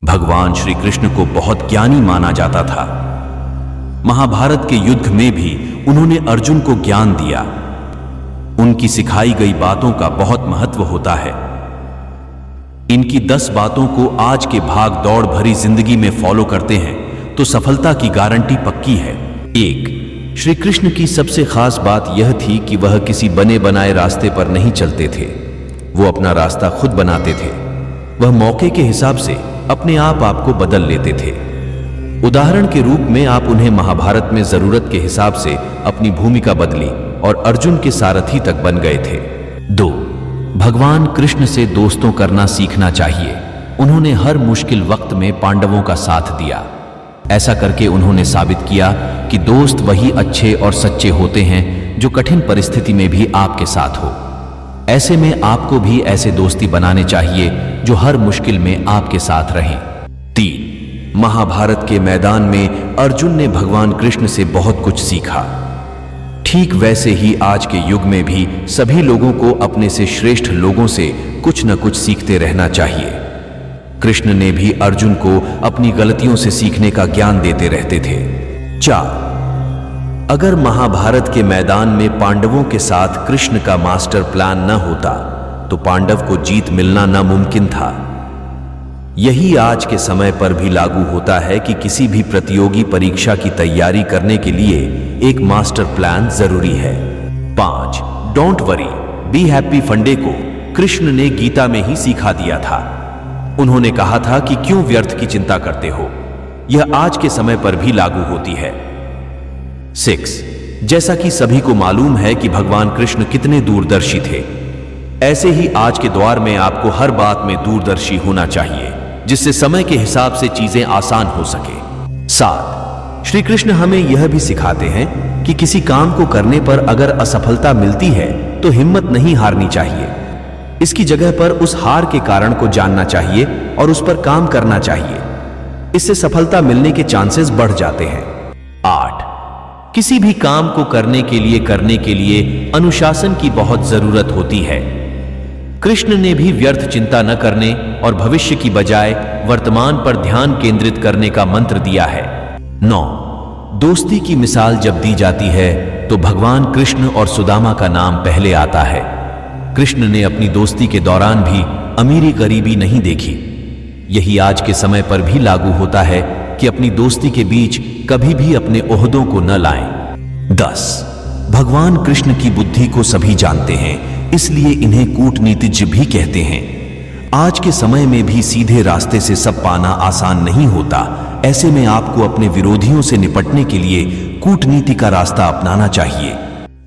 भगवान श्री कृष्ण को बहुत ज्ञानी माना जाता था। महाभारत के युद्ध में भी उन्होंने अर्जुन को ज्ञान दिया। उनकी सिखाई गई बातों का बहुत महत्व होता है। इनकी 10 बातों को आज के भाग दौड़ भरी जिंदगी में फॉलो करते हैं तो सफलता की गारंटी पक्की है। 1. श्री कृष्ण की सबसे खास बात यह थी कि वह किसी बने बनाए रास्ते पर नहीं चलते थे। वो अपना रास्ता खुद बनाते थे। वह मौके के हिसाब से अपने आप को बदल लेते थे। उदाहरण के रूप में आप उन्हें महाभारत में जरूरत के हिसाब से अपनी भूमिका बदली और अर्जुन के सारथी तक बन गए थे। 2. भगवान कृष्ण से दोस्तों करना सीखना चाहिए। उन्होंने हर मुश्किल वक्त में पांडवों का साथ दिया। ऐसा करके उन्होंने साबित किया कि दोस्त वही अच्छे और सच्चे होते हैं जो कठिन परिस्थिति में भी आपके साथ हो। ऐसे में आपको भी ऐसे दोस्ती बनाने चाहिए जो हर मुश्किल में आपके साथ रहें। 3. महाभारत के मैदान में अर्जुन ने भगवान कृष्ण से बहुत कुछ सीखा। ठीक वैसे ही आज के युग में भी सभी लोगों को अपने से श्रेष्ठ लोगों से कुछ न कुछ सीखते रहना चाहिए। कृष्ण ने भी अर्जुन को अपनी गलतियों से सीखने का ज्ञान देते रहते थे। 4. अगर महाभारत के मैदान में पांडवों के साथ कृष्ण का मास्टर प्लान न होता तो पांडव को जीत मिलना नामुमकिन था। यही आज के समय पर भी लागू होता है कि किसी भी प्रतियोगी परीक्षा की तैयारी करने के लिए एक मास्टर प्लान जरूरी है। 5. डोंट वरी बी हैप्पी फंडे को कृष्ण ने गीता में ही सिखा दिया था। उन्होंने कहा था कि क्यों व्यर्थ की चिंता करते हो। यह आज के समय पर भी लागू होती है। 6. जैसा कि सभी को मालूम है कि भगवान कृष्ण कितने दूरदर्शी थे, ऐसे ही आज के दौर में आपको हर बात में दूरदर्शी होना चाहिए जिससे समय के हिसाब से चीजें आसान हो सके। 7. श्री कृष्ण हमें यह भी सिखाते हैं कि किसी काम को करने पर अगर असफलता मिलती है तो हिम्मत नहीं हारनी चाहिए। इसकी जगह पर उस हार के कारण को जानना चाहिए और उस पर काम करना चाहिए। इससे सफलता मिलने के चांसेस बढ़ जाते हैं। 8. किसी भी काम को करने के लिए अनुशासन की बहुत जरूरत होती है। कृष्ण ने भी व्यर्थ चिंता न करने और भविष्य की बजाय वर्तमान पर ध्यान केंद्रित करने का मंत्र दिया है। 9. दोस्ती की मिसाल जब दी जाती है तो भगवान कृष्ण और सुदामा का नाम पहले आता है। कृष्ण ने अपनी दोस्ती के दौरान भी अमीरी गरीबी नहीं देखी। यही आज के समय पर भी लागू होता है कि अपनी दोस्ती के बीच कभी भी अपने ओहदों को न लाएं। 10. भगवान कृष्ण की बुद्धि को सभी जानते हैं, इसलिए इन्हें कूटनीतिज्ञ भी कहते हैं। आज के समय में भी सीधे रास्ते से सब पाना आसान नहीं होता। ऐसे में आपको अपने विरोधियों से निपटने के लिए कूटनीति का रास्ता अपनाना चाहिए।